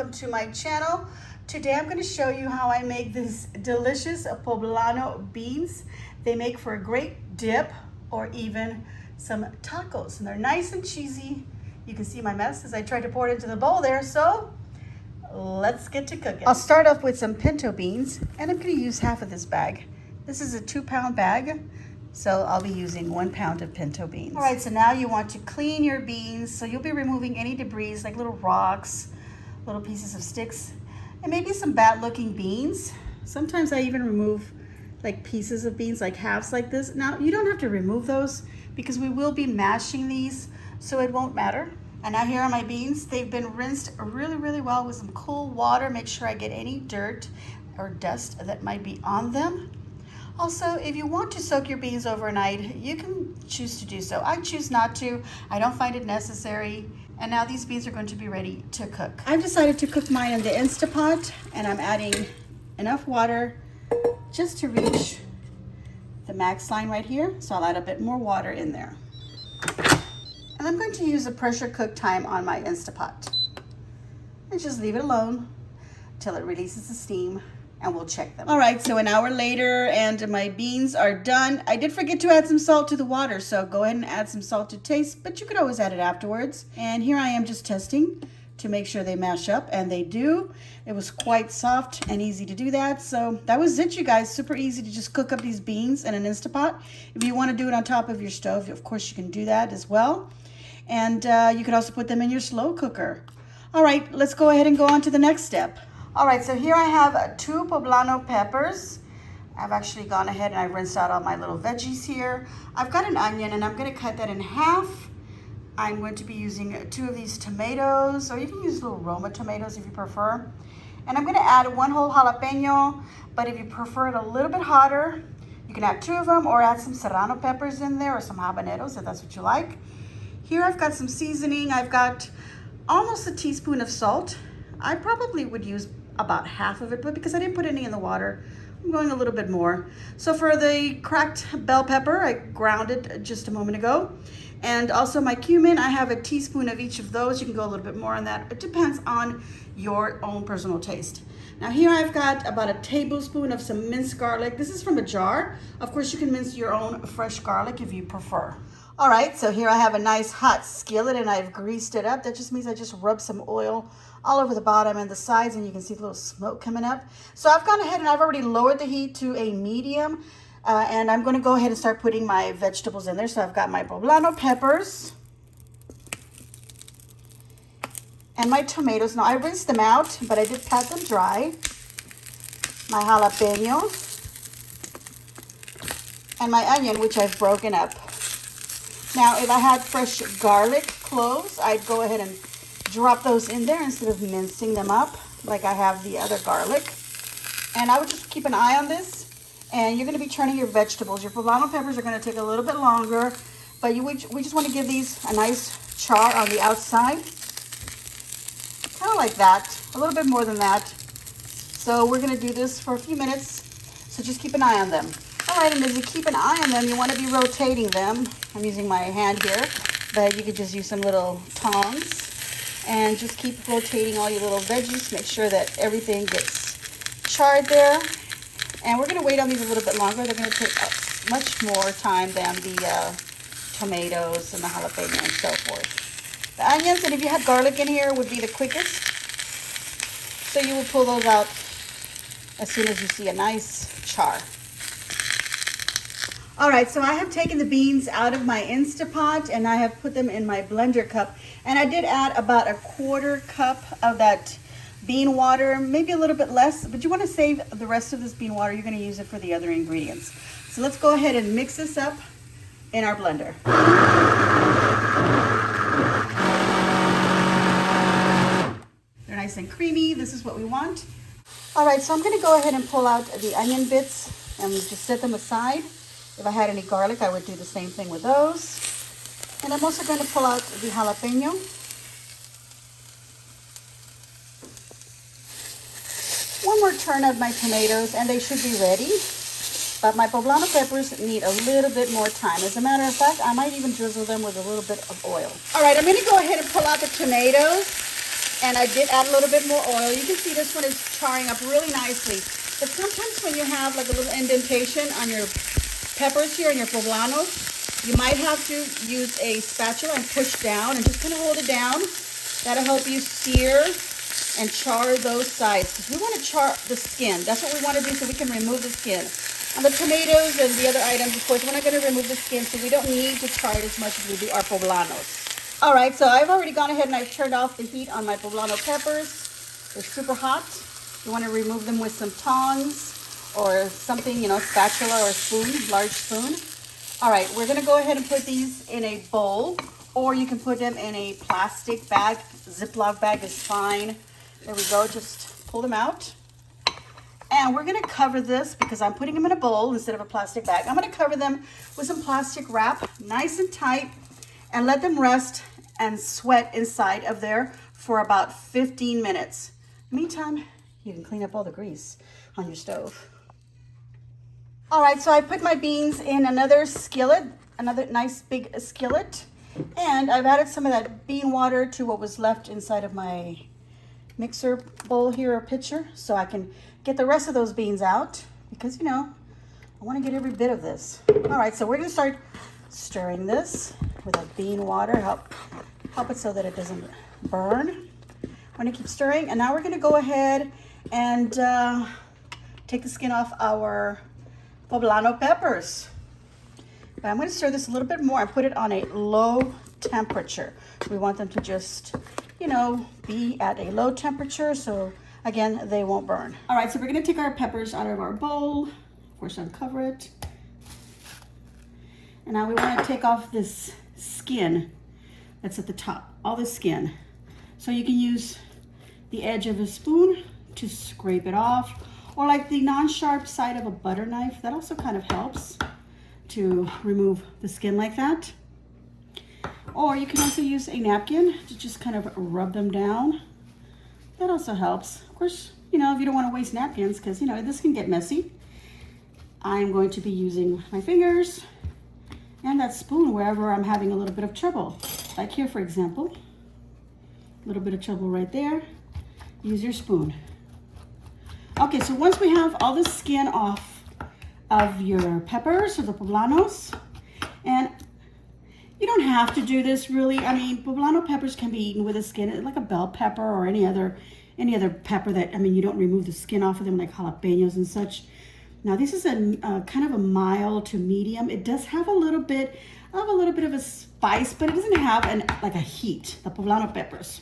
welcome to my channel. Today I'm going to show you how I make these delicious poblano beans. They make for a great dip or even some tacos, and they're nice and cheesy. You can see my mess as I tried to pour it into the bowl there, so let's get to cooking. I'll start off with some pinto beans, and I'm going to use half of this bag. This is a 2-pound bag, so I'll be using 1 pound of pinto beans. All right, so now you want to clean your beans, so you'll be removing any debris like little rocks, little pieces of sticks, and maybe some bad looking beans. Sometimes I even remove like pieces of beans, like halves like this. Now you don't have to remove those because we will be mashing these, so it won't matter. And now here are my beans. They've been rinsed really well with some cool water. Make sure I get any dirt or dust that might be on them. Also, if you want to soak your beans overnight, you can choose to do so. I choose not to. I don't find it necessary. And now these beans are going to be ready to cook. I've decided to cook mine in the Instapot, and I'm adding enough water just to reach the max line right here. So I'll add a bit more water in there. And I'm going to use a pressure cook time on my Instapot. And just leave it alone until it releases the steam, and we'll check them. All right, so an hour later and my beans are done. I did forget to add some salt to the water, so go ahead and add some salt to taste, but you could always add it afterwards. And here I am just testing to make sure they mash up, and they do. It was quite soft and easy to do that. So that was it, you guys. Super easy to just cook up these beans in an Instapot. If you want to do it on top of your stove, of course you can do that as well. And you could also put them in your slow cooker. All right, let's go ahead and go on to the next step. All right, so here I have 2 poblano peppers. I've actually gone ahead and I rinsed out all my little veggies here. I've got an onion, and I'm going to cut that in half. I'm going to be using 2 of these tomatoes, or you can use little Roma tomatoes if you prefer. And I'm going to add 1 whole jalapeno, but if you prefer it a little bit hotter, you can add 2 of them, or add some serrano peppers in there, or some habaneros if that's what you like. Here I've got some seasoning. I've got almost a teaspoon of salt. I probably would use about half of it, but because I didn't put any in the water, I'm going a little bit more. So for the cracked bell pepper, I ground it just a moment ago. And also my cumin, I have a teaspoon of each of those. You can go a little bit more on that. It depends on your own personal taste. Now here I've got about a tablespoon of some minced garlic. This is from a jar. Of course, you can mince your own fresh garlic if you prefer. All right, so here I have a nice hot skillet, and I've greased it up. That just means I just rubbed some oil all over the bottom and the sides, and you can see the little smoke coming up. So I've gone ahead and I've already lowered the heat to a medium. And I'm going to go ahead and start putting my vegetables in there. So I've got my poblano peppers and my tomatoes. Now I rinsed them out, but I did pat them dry. My jalapeno and my onion, which I've broken up. Now if I had fresh garlic cloves, I'd go ahead and drop those in there instead of mincing them up like I have the other garlic. And I would just keep an eye on this. And you're going to be turning your vegetables. Your poblano peppers are going to take a little bit longer, but we just want to give these a nice char on the outside. Kind of like that, a little bit more than that. So we're going to do this for a few minutes, so just keep an eye on them. All right, and as you keep an eye on them, you want to be rotating them. I'm using my hand here, but you could just use some little tongs. And just keep rotating all your little veggies. Make sure that everything gets charred there. And we're going to wait on these a little bit longer. They're going to take much more time than the tomatoes and the jalapeno and so forth. The onions, and if you had garlic in here, would be the quickest. So you will pull those out as soon as you see a nice char. All right, so I have taken the beans out of my Instapot, and I have put them in my blender cup. And I did add about a 1/4 cup of that bean water, maybe a little bit less, but you want to save the rest of this bean water. You're going to use it for the other ingredients. So let's go ahead and mix this up in our blender. They're nice and creamy. This is what we want. All right, so I'm going to go ahead and pull out the onion bits and just set them aside. If I had any garlic, I would do the same thing with those. And I'm also going to pull out the jalapeno. One more turn of my tomatoes, and they should be ready. But my poblano peppers need a little bit more time. As a matter of fact, I might even drizzle them with a little bit of oil. All right, I'm going to go ahead and pull out the tomatoes. And I did add a little bit more oil. You can see this one is charring up really nicely. But sometimes when you have like a little indentation on your peppers here and your poblanos, you might have to use a spatula and push down and just kind of hold it down. That'll help you sear and char those sides. Because we want to char the skin. That's what we want to do so we can remove the skin. On the tomatoes and the other items, of course, we're not going to remove the skin, so we don't need to char it as much as we do our poblanos. All right, so I've already gone ahead and I've turned off the heat on my poblano peppers. They're super hot. You want to remove them with some tongs or something, you know, spatula or a spoon, large spoon. All right, we're gonna go ahead and put these in a bowl, or you can put them in a plastic bag. Ziploc bag is fine. There we go, just pull them out. And we're gonna cover this because I'm putting them in a bowl instead of a plastic bag. I'm gonna cover them with some plastic wrap, nice and tight, and let them rest and sweat inside of there for about 15 minutes. Meantime, you can clean up all the grease on your stove. All right, so I put my beans in another skillet, another nice big skillet, and I've added some of that bean water to what was left inside of my mixer bowl here, or pitcher, so I can get the rest of those beans out because, you know, I want to get every bit of this. All right, so we're going to start stirring this with that bean water, help it so that it doesn't burn. I'm going to keep stirring, and now we're going to go ahead and take the skin off our poblano peppers. But I'm going to stir this a little bit more and put it on a low temperature. We want them to just, you know, be at a low temperature so, again, they won't burn. All right, so we're going to take our peppers out of our bowl. Of course, uncover it. And now we want to take off this skin that's at the top, all the skin. So you can use the edge of a spoon to scrape it off, or like the non-sharp side of a butter knife. That also kind of helps to remove the skin like that. Or you can also use a napkin to just kind of rub them down. That also helps. Of course, you know, if you don't want to waste napkins, because, you know, this can get messy, I'm going to be using my fingers and that spoon wherever I'm having a little bit of trouble. Like here, for example, a little bit of trouble right there. Use your spoon. Okay, so once we have all the skin off of your peppers or the poblanos, and you don't have to do this really. I mean, poblano peppers can be eaten with the skin, like a bell pepper or any other pepper that, I mean, you don't remove the skin off of them, like jalapenos and such. Now, this is a kind of a mild to medium. It does have a little bit of a spice, but it doesn't have like a heat, the poblano peppers.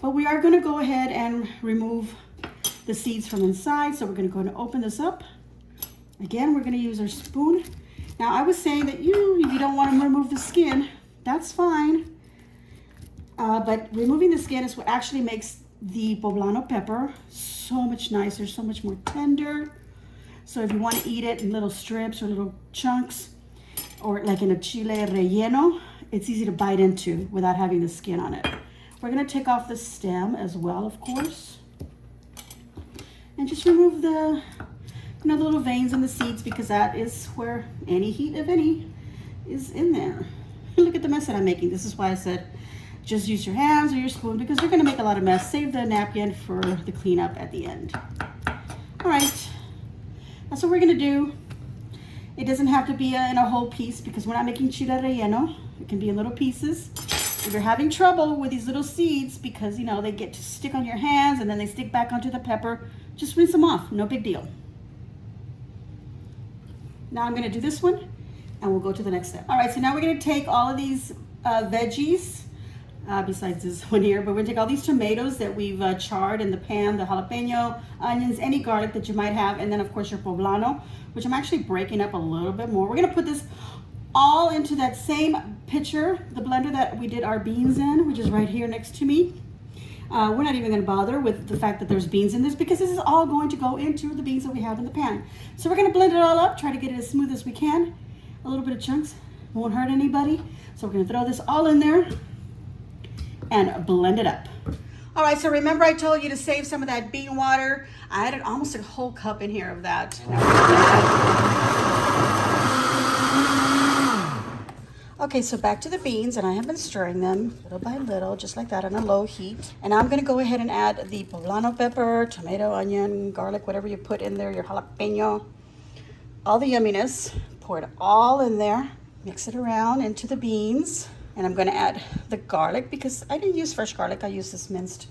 But we are going to go ahead and remove the seeds from inside. So we're going to go and open this up. Again, we're going to use our spoon. Now, I was saying that if you don't want to remove the skin, that's fine. But removing the skin is what actually makes the poblano pepper so much nicer, so much more tender. So if you want to eat it in little strips or little chunks, or like in a chile relleno, it's easy to bite into without having the skin on it. We're going to take off the stem as well, of course. And just remove the little veins in the seeds, because that is where any heat, if any, is in there. Look at the mess that I'm making. This is why I said just use your hands or your spoon, because you're going to make a lot of mess. Save the napkin for the cleanup at the end. All right, that's what we're going to do. It doesn't have to be in a whole piece, because we're not making chile relleno. It can be in little pieces. If you're having trouble with these little seeds because, you know, they get to stick on your hands and then they stick back onto the pepper, just rinse them off. No big deal. Now I'm going to do this one and we'll go to the next step. All right, so now we're going to take all of these veggies, besides this one here, but we're going to take all these tomatoes that we've charred in the pan, the jalapeno, onions, any garlic that you might have, and then of course your poblano, which I'm actually breaking up a little bit more. We're going to put this all into that same pitcher, the blender that we did our beans in, which is right here next to me. We're not even going to bother with the fact that there's beans in this, because this is all going to go into the beans that we have in the pan. So we're going to blend it all up, try to get it as smooth as we can. A little bit of chunks won't hurt anybody. So we're going to throw this all in there and blend it up. All right, so remember I told you to save some of that bean water. I added almost a whole cup in here of that. Okay, so back to the beans, and I have been stirring them little by little, just like that on a low heat. And I'm gonna go ahead and add the poblano pepper, tomato, onion, garlic, whatever you put in there, your jalapeno, all the yumminess. Pour it all in there, mix it around into the beans. And I'm gonna add the garlic because I didn't use fresh garlic. I used this minced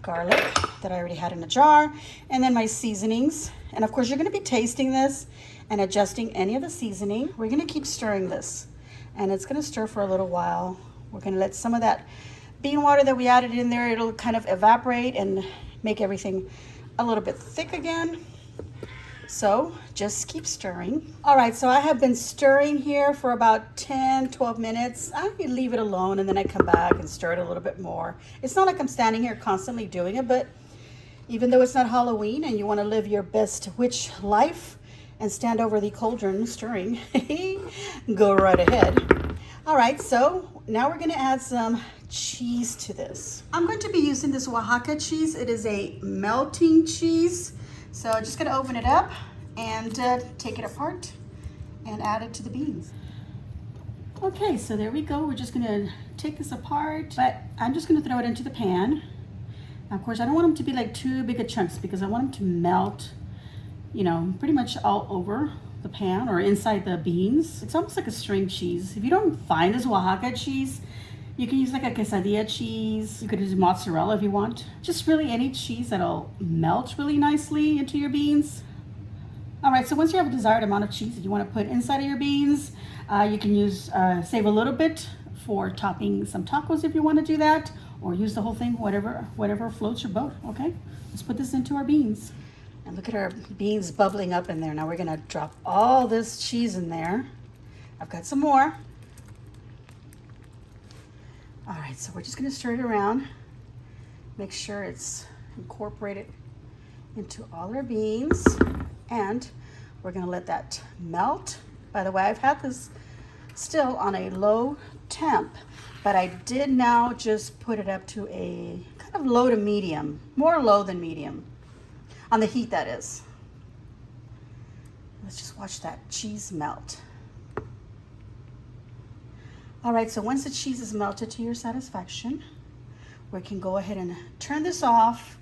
garlic that I already had in a jar. And then my seasonings. And of course, you're gonna be tasting this and adjusting any of the seasoning. We're gonna keep stirring this. And it's gonna stir for a little while. We're gonna let some of that bean water that we added in there, it'll kind of evaporate and make everything a little bit thick again. So just keep stirring. All right, so I have been stirring here for about 10, 12 minutes. I can leave it alone and then I come back and stir it a little bit more. It's not like I'm standing here constantly doing it, but even though it's not Halloween and you wanna live your best witch life, and stand over the cauldron stirring, go right ahead. All right, so now we're gonna add some cheese to this. I'm going to be using this Oaxaca cheese. It is a melting cheese. So I'm just gonna open it up and take it apart and add it to the beans. Okay, so there we go. We're just gonna take this apart, but I'm just gonna throw it into the pan. Now, of course, I don't want them to be like too big of chunks because I want them to melt, you know, pretty much all over the pan or inside the beans. It's almost like a string cheese. If you don't find this Oaxaca cheese, you can use like a quesadilla cheese. You could use mozzarella if you want. Just really any cheese that'll melt really nicely into your beans. All right, so once you have a desired amount of cheese that you want to put inside of your beans, you can use, save a little bit for topping some tacos if you want to do that, or use the whole thing, whatever floats your boat, okay? Let's put this into our beans. And look at our beans bubbling up in there. Now we're gonna drop all this cheese in there. I've got some more. All right, so we're just gonna stir it around. Make sure it's incorporated into all our beans. And we're gonna let that melt. By the way, I've had this still on a low temp, but I did now just put it up to a kind of low to medium, more low than medium. On the heat, that is. Let's just watch that cheese melt. All right, so once the cheese is melted to your satisfaction, we can go ahead and turn this off,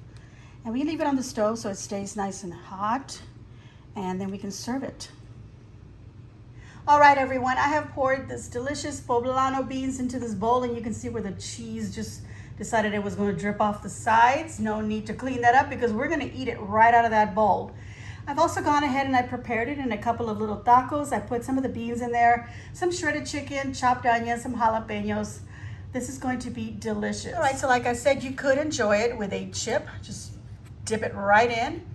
and we leave it on the stove so it stays nice and hot, and then we can serve it. All right, everyone, I have poured this delicious poblano beans into this bowl, and you can see where the cheese just decided it was going to drip off the sides. No need to clean that up because we're going to eat it right out of that bowl. I've also gone ahead and I prepared it in a couple of little tacos. I put some of the beans in there, some shredded chicken, chopped onions, some jalapenos. This is going to be delicious. All right, so like I said, you could enjoy it with a chip. Just dip it right in.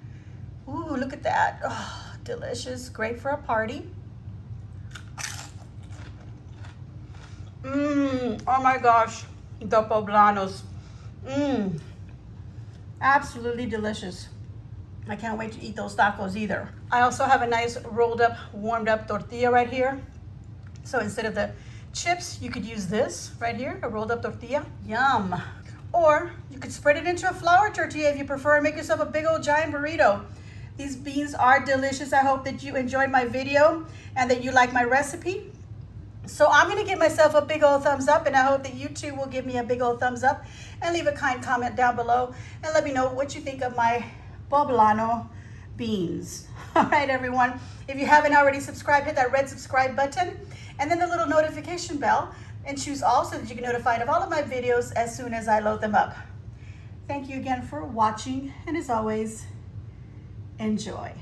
Ooh, look at that. Oh, delicious. Great for a party. Oh my gosh. The poblanos. Absolutely delicious. I can't wait to eat those tacos either. I also have a nice rolled up, warmed up tortilla right here. So instead of the chips, you could use this right here, a rolled up tortilla. Yum. Or you could spread it into a flour tortilla if you prefer and make yourself a big old giant burrito. These beans are delicious. I hope that you enjoyed my video and that you like my recipe. So I'm gonna give myself a big old thumbs up, and I hope that you too will give me a big old thumbs up and leave a kind comment down below and let me know what you think of my poblano beans. All right, everyone, if you haven't already subscribed, hit that red subscribe button and then the little notification bell and choose all so that you get notified of all of my videos as soon as I load them up. Thank you again for watching, and as always, enjoy.